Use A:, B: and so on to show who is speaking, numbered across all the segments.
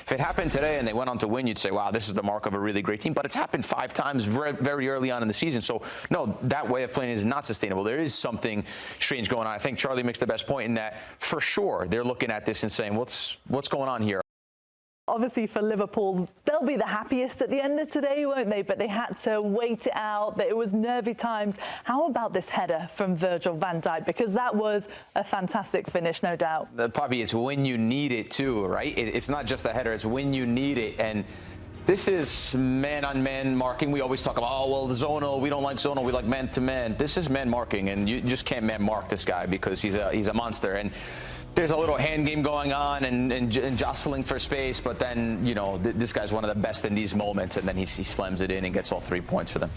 A: If it happened today and they went on to win, you'd say, wow, this is the mark of a really great team. But it's happened 5 times very early on in the season. So, no, that way of playing is not sustainable. There is something strange going on. I think Charlie makes the best point in that, for sure, they're looking at this and saying, what's going on here?
B: Obviously, for Liverpool, they'll be the happiest at the end of today, won't they? But they had to wait it out. It was nervy times. How about this header from Virgil van Dijk? Because that was a fantastic finish, no doubt.
A: Probably it's when you need it, too, right? It's not just the header. It's when you need it. And this is man-on-man marking. We always talk about, oh, well, the zonal, we don't like zonal, we like man-to-man. This is man marking, and you just can't man-mark this guy because he's a monster. And there's a little hand game going on and jostling for space, but then, you know, this guy's one of the best in these moments, and then he slams it in and gets all 3 points for them.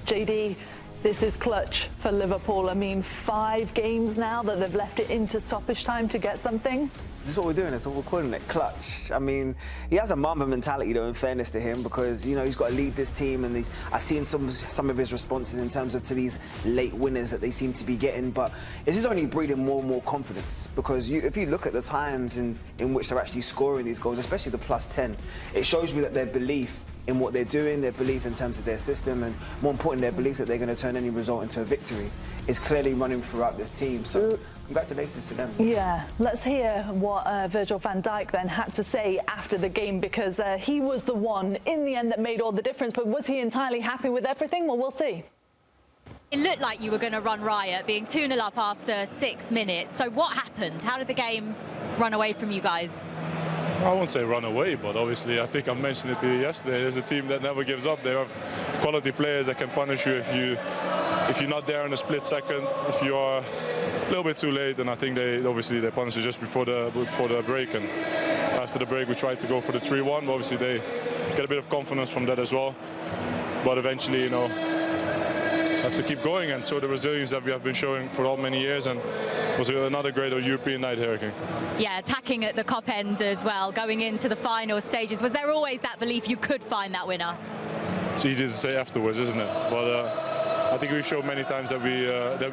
B: JayDee, this is clutch for Liverpool. I mean, 5 games now that they've left it into stoppage time to get something.
C: This is what we're doing. That's what we're calling it, clutch. I mean, he has a Mamba mentality, though, in fairness to him, because, you know, he's got to lead this team, and I've seen some of his responses in terms of to these late winners that they seem to be getting, but this is only breeding more and more confidence, because if you look at the times in which they're actually scoring these goals, especially the +10, it shows me that their belief in what they're doing, their belief in terms of their system, and more important, their belief that they're going to turn any result into a victory is clearly running throughout this team. So congratulations to them.
B: Yeah, let's hear what Virgil van Dijk then had to say after the game, because he was the one in the end that made all the difference. But was he entirely happy with everything? Well, we'll see.
D: It looked like you were going to run riot, being 2-0 up after 6 minutes. So what happened? How did the game run away from you guys?
E: I won't say run away, but obviously I think I mentioned it to you yesterday. There's a team that never gives up. They have quality players that can punish you if you're not there in a split second, if you are a little bit too late. And I think they punished you just before the break. And after the break, we tried to go for the 3-1. Obviously, they get a bit of confidence from that as well. But eventually, you know, have to keep going and show the resilience that we have been showing for all many years, and it was another great European night here, I think. Yeah, attacking at the Cop end as well, going into the final stages. Was there always that belief you could find that winner? It's easy to say afterwards, isn't it? But I think we've shown many times that we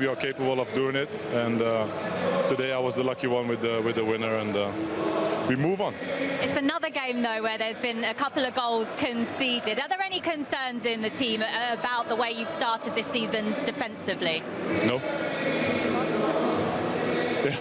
E: are capable of doing it, and today I was the lucky one with the winner, and we move on. It's another game, though, where there's been a couple of goals conceded. Are there any concerns in the team about the way you've started this season defensively? No. Yeah.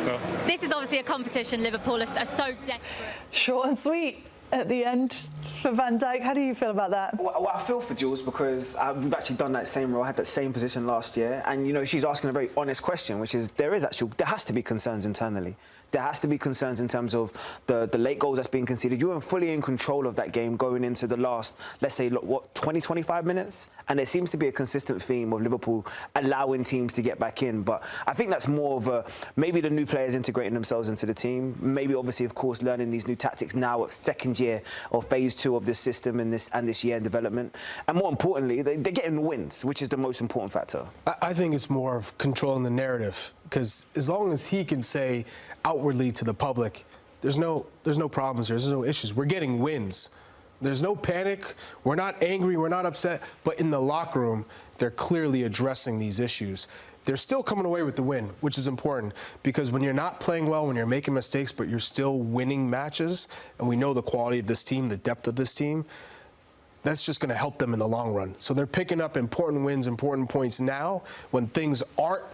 E: No. This is obviously a competition Liverpool are so desperate.
B: Short and sweet at the end for Van Dijk. How do you feel about that?
C: Well, I feel for Jules, because we've actually done that same role, had that same position last year, and you know, she's asking a very honest question, which is there has to be concerns internally. There has to be concerns in terms of the late goals that's being conceded. You were fully in control of that game going into the last, let's say, what, 20, 25 minutes? And there seems to be a consistent theme of Liverpool allowing teams to get back in. But I think that's more of maybe the new players integrating themselves into the team. Maybe, obviously, of course, learning these new tactics now at second year or phase 2 of this system and this year in development. And more importantly, they're getting the wins, which is the most important factor.
F: I think it's more of controlling the narrative, because as long as he can say outwardly to the public, there's no problems here, there's no issues. We're getting wins. There's no panic. We're not angry. We're not upset. But in the locker room, they're clearly addressing these issues. They're still coming away with the win, which is important, because when you're not playing well, when you're making mistakes, but you're still winning matches, and we know the quality of this team, the depth of this team, that's just going to help them in the long run. So they're picking up important wins, important points now when things aren't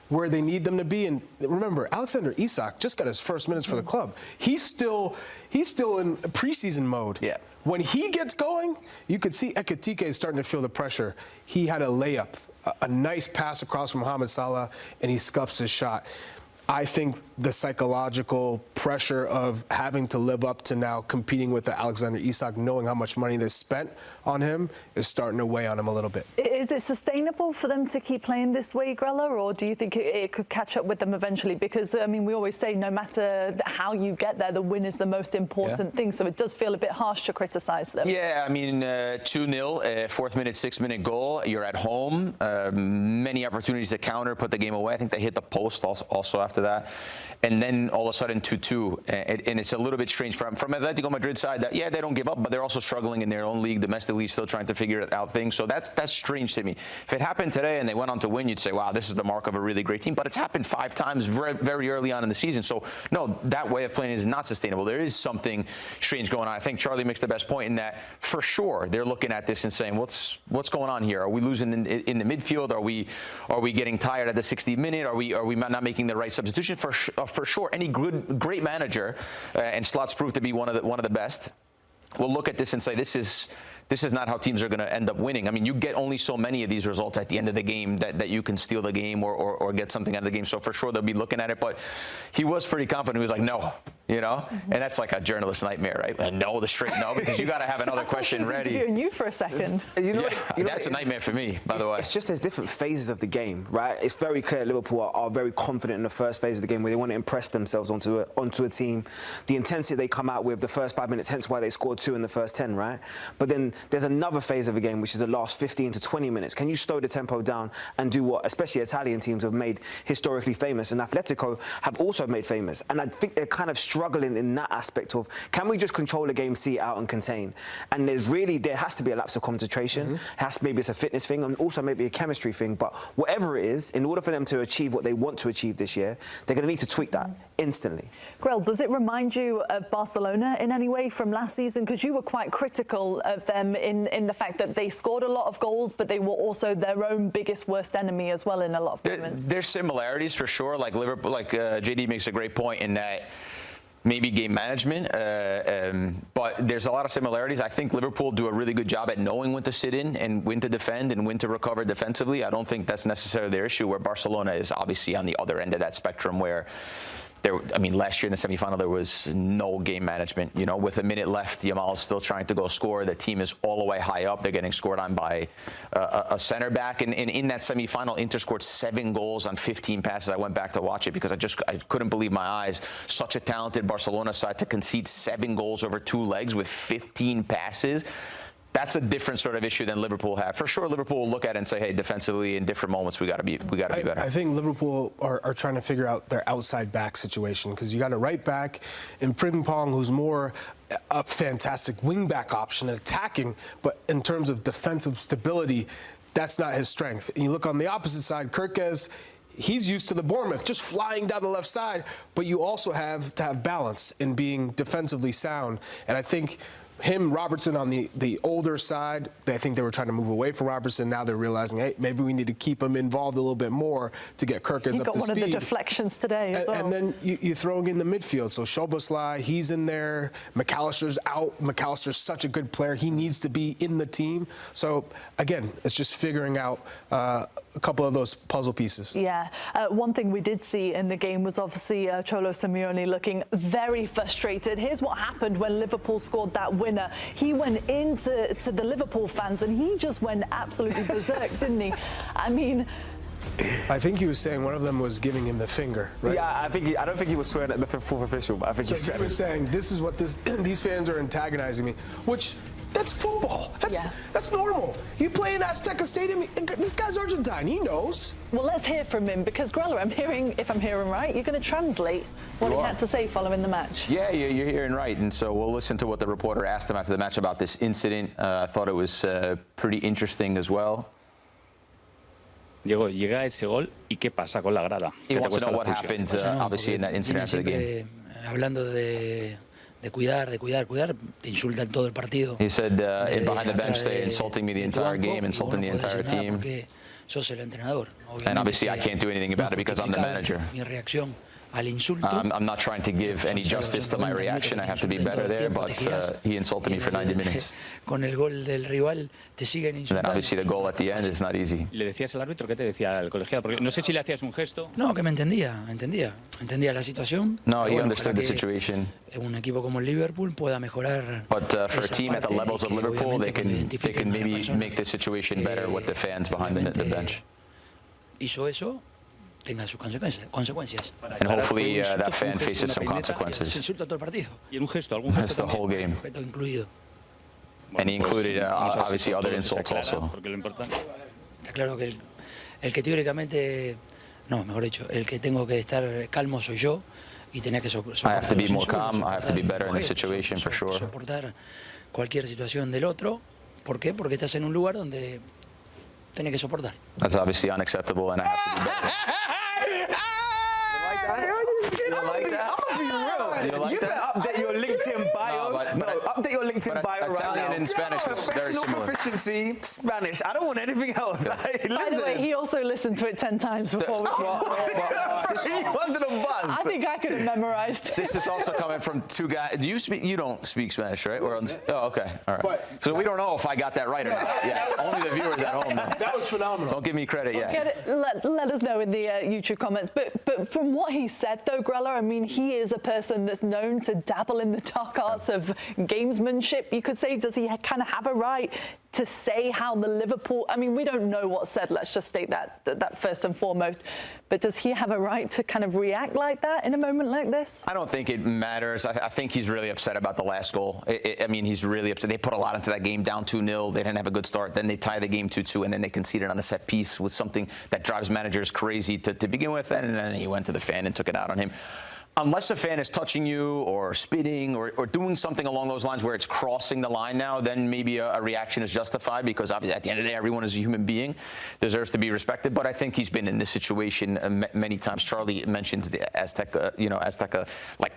F: where they need them to be. And remember, Alexander Isak just got his first minutes for the club. He's still in preseason mode.
A: Yeah.
F: When he gets going, you could see Ekitike is starting to feel the pressure. He had a layup, a nice pass across from Mohamed Salah, and he scuffs his shot. I think the psychological pressure of having to live up to now competing with the Alexander Isak, knowing how much money they spent on him, is starting to weigh on him a little bit.
B: Is it sustainable for them to keep playing this way, Grella, or do you think it could catch up with them eventually? Because, I mean, we always say no matter how you get there, the win is the most important thing, so it does feel a bit harsh to criticise them. Yeah,
A: I mean, 2-0, 4th minute, 6th-minute goal. You're at home. Many opportunities to counter, put the game away. I think they hit the post also after after that. And then all of a sudden 2-2, and it's a little bit strange from Atletico Madrid side that, yeah, they don't give up, but they're also struggling in their own league, domestically, still trying to figure out things. So that's strange to me. If it happened today and they went on to win, you'd say, wow, this is the mark of a really great team. But it's happened 5 times very, very early on in the season. So no, that way of playing is not sustainable. There is something strange going on. I think Charlie makes the best point in that, for sure, they're looking at this and saying, what's going on here? Are we losing in the midfield? Are we getting tired at the 60th minute? Are we not making the right substitution? For sure, any great manager, and Slot's proved to be one of the best, will look at this and say, this is not how teams are going to end up winning. I mean, you get only so many of these results at the end of the game that you can steal the game or get something out of the game. So for sure they'll be looking at it. But he was pretty confident. He was like, no, you know? And that's like a journalist's nightmare, right? And no, the straight no, because you got to have another question ready.
B: Interviewing you for a second.
A: That's a nightmare for me, by the way.
C: It's just there's different phases of the game, right? It's very clear Liverpool are very confident in the first phase of the game where they want to impress themselves onto a team. The intensity they come out with the first 5 minutes, hence why they scored 2 in the first 10, right? But then there's another phase of a game, which is the last 15 to 20 minutes. Can you slow the tempo down and do what, especially Italian teams have made historically famous, and Atletico have also made famous? And I think they're kind of struggling in that aspect of, can we just control the game, see it out and contain? And there has to be a lapse of concentration. Maybe it's a fitness thing, and also maybe a chemistry thing. But whatever it is, in order for them to achieve what they want to achieve this year, they're going to need to tweak that instantly.
B: Grell, does it remind you of Barcelona in any way from last season? Because you were quite critical of them in the fact that they scored a lot of goals, but they were also their own biggest, worst enemy as well in a lot of moments.
A: There's similarities for sure. Like Liverpool, JD makes a great point in that maybe game management, but there's a lot of similarities. I think Liverpool do a really good job at knowing when to sit in and when to defend and when to recover defensively. I don't think that's necessarily their issue, where Barcelona is obviously on the other end of that spectrum, where last year in the semifinal, there was no game management. You know, with a minute left, Yamal is still trying to go score. The team is all the way high up. They're getting scored on by a center back. And in that semifinal, Inter scored 7 goals on 15 passes. I went back to watch it because I couldn't believe my eyes. Such a talented Barcelona side to concede 7 goals over 2 legs with 15 passes. That's a different sort of issue than Liverpool have. For sure, Liverpool will look at it and say, hey, defensively in different moments, we got to be better.
F: I think Liverpool are trying to figure out their outside back situation, because you got a right back in Frimpong who's more a fantastic wing back option, attacking, but in terms of defensive stability, that's not his strength. And you look on the opposite side, Kirkes, he's used to the Bournemouth, just flying down the left side, but you also have to have balance in being defensively sound. And I think him, Robertson on the older side, I think they were trying to move away from Robertson. Now they're realizing, hey, maybe we need to keep him involved a little bit more to get Kirkes up to speed.
B: He got one of the deflections today as well.
F: And then you're throwing in the midfield. So Szoboszlai, he's in there. McAllister's out. McAllister's such a good player. He needs to be in the team. So, again, it's just figuring out a couple of those puzzle pieces.
B: Yeah. One thing we did see in the game was obviously Cholo Simeone looking very frustrated. Here's what happened when Liverpool scored that winner. He went into the Liverpool fans and he just went absolutely berserk, didn't he? I mean,
F: I think he was saying one of them was giving him the finger, right?
C: Yeah, I don't think he was swearing at the fourth official, but I think
F: he was saying, this is what these fans are antagonizing me, which that's football. That's normal. You play in Azteca Stadium. This guy's Argentine. He knows.
B: Well, let's hear from him, because Grella, if I'm hearing right, you're going to translate what he had to say following the match.
A: Yeah, you're hearing right. And so we'll listen to what the reporter asked him after the match about this incident. I thought it was pretty interesting as well.
G: Diego, llega ese gol y qué pasa con la grada.
A: He wants to know what happened, obviously, in that incident after the game.
H: Hablando de cuidar, te insultan todo el partido.
A: He said behind the bench they insulting me the entire game, insulting the entire team.
H: Sos el entrenador.
A: And obviously I can't do anything about it because I'm the manager.
H: Mi reacción al insulto.
A: I'm not trying to give any justice to my reaction. I have to be better there, but he insulted me for 90 minutes.
H: Con el gol del rival te siguen insultando.
A: And then obviously the goal at the end is not easy.
G: ¿Le decías al árbitro? ¿Qué te decía el colegiado? Porque no sé si le hacías un gesto.
H: No, que me entendía la situación.
A: No, he understood the situation.
H: Un equipo como el Liverpool pueda mejorar.
A: But for a team at the levels of Liverpool, they can maybe make the situation better with the fans behind the bench.
H: Hizo eso. Tenga sus consecuencias.
A: And hopefully that fan faces some consequences. That's the whole game. And he included obviously other insults also.
H: Está claro que el que teóricamente no, mejor dicho, el que tengo que estar calmo soy yo y tenía que soportar.
A: I have to be
H: los
A: more
H: insultos,
A: calm. I have to be
H: soportar
A: better in the
H: los
A: situation for sure.
H: Soportar cualquier situación del otro. ¿Por qué? Porque estás en un lugar donde tenés que soportar.
A: That's obviously unacceptable, and I have to be better.
C: You like that? I'm gonna be real.
A: You like
C: You better
A: that?
C: update your LinkedIn bio. Update your LinkedIn bio right now.
A: Italian and Spanish is very
C: Professional
A: similar.
C: proficiency, Spanish. I don't want anything else. Like,
B: By the way, he also listened to it 10 times before we
C: he wanted a buzz.
B: I think I could have memorized.
A: This is also coming from two guys. Do you speak? You don't speak Spanish, right? Oh, okay. All right. So we don't know if I got that right or not. Yeah. Only the viewers at home know.
F: That was phenomenal.
A: Don't give me credit yet.
B: Let us know in the YouTube comments. But from what he said, though, Grella, I mean, he is a person that's known to dabble in the dark arts of gamesmanship. You could say, does he kind of have a right to say how the Liverpool? I mean, we don't know what's said. Let's just state that first and foremost. But does he have a right to kind of react like that in a moment like this?
A: I don't think it matters. I think he's really upset about the last goal. I mean, he's really upset. They put a lot into that game, down 2-0. They didn't have a good start. Then they tie the game 2-2, and then they conceded on a set piece with something that drives managers crazy to begin with. And then he went to the fan and took it out on him. Unless a fan is touching you or spitting or doing something along those lines where it's crossing the line now, then maybe a reaction is justified, because obviously at the end of the day, everyone is a human being, deserves to be respected. But I think he's been in this situation many times. Charlie mentions the Azteca, like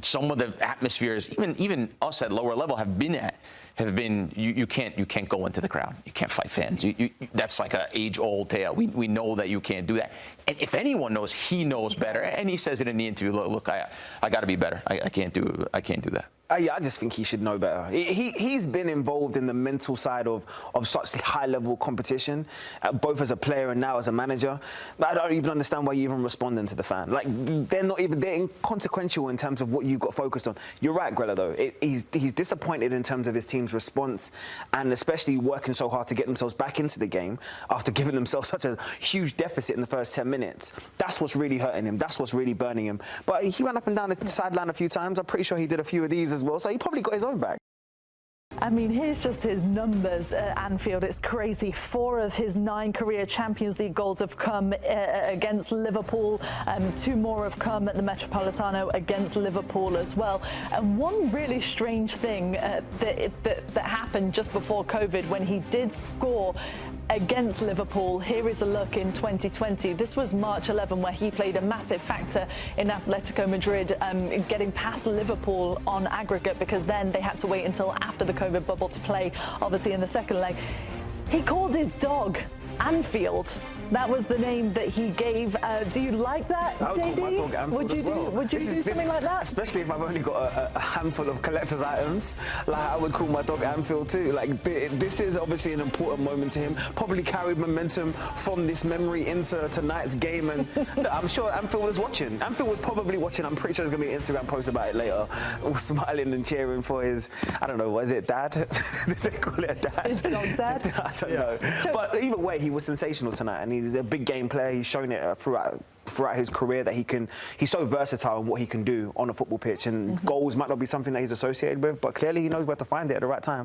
A: some of the atmospheres, even us at lower level have been you can't go into the crowd. You can't fight fans. That's like an age-old tale. We know that you can't do that. And if anyone knows, he knows better. And he says it in the interview. Look, I got to be better. I can't do that.
C: Yeah, I just think he should know better. He's been involved in the mental side of such high-level competition, both as a player and now as a manager. I don't even understand why you're even responding to the fan. Like, they're inconsequential in terms of what you got focused on. You're right, Grella, though. He's disappointed in terms of his team's response, and especially working so hard to get themselves back into the game after giving themselves such a huge deficit in the first 10 minutes. That's what's really hurting him. That's what's really burning him. But he ran up and down the sideline a few times. I'm pretty sure he did a few of these as well, so he probably got his own back.
B: I mean, here's just his numbers at Anfield. It's crazy. 4 of his 9 career Champions League goals have come against Liverpool. 2 more have come at the Metropolitano against Liverpool as well. And one really strange thing that happened just before COVID, when he did score against Liverpool. Here is a look in 2020. This was March 11, where he played a massive factor in Atletico Madrid getting past Liverpool on aggregate, because then they had to wait until after the COVID bubble to play, obviously, in the second leg. He called his dog Anfield. That was the name that he gave. Do you like that, JayDee? Would you do something like that?
C: Especially if I've only got a handful of collector's items, like I would call my dog Anfield too. Like, this is obviously an important moment to him. Probably carried momentum from this memory into tonight's game, and I'm sure Anfield was watching. Anfield was probably watching. I'm pretty sure there's going to be an Instagram post about it later, all smiling and cheering for his, I don't know, was it dad? Did they call it a dad?
B: His dog dad?
C: I don't know. But either way, he was sensational tonight, and he's a big game player. He's shown it throughout his career that he's so versatile in what he can do on a football pitch, and goals might not be something that he's associated with, but clearly he knows where to find it at the right time.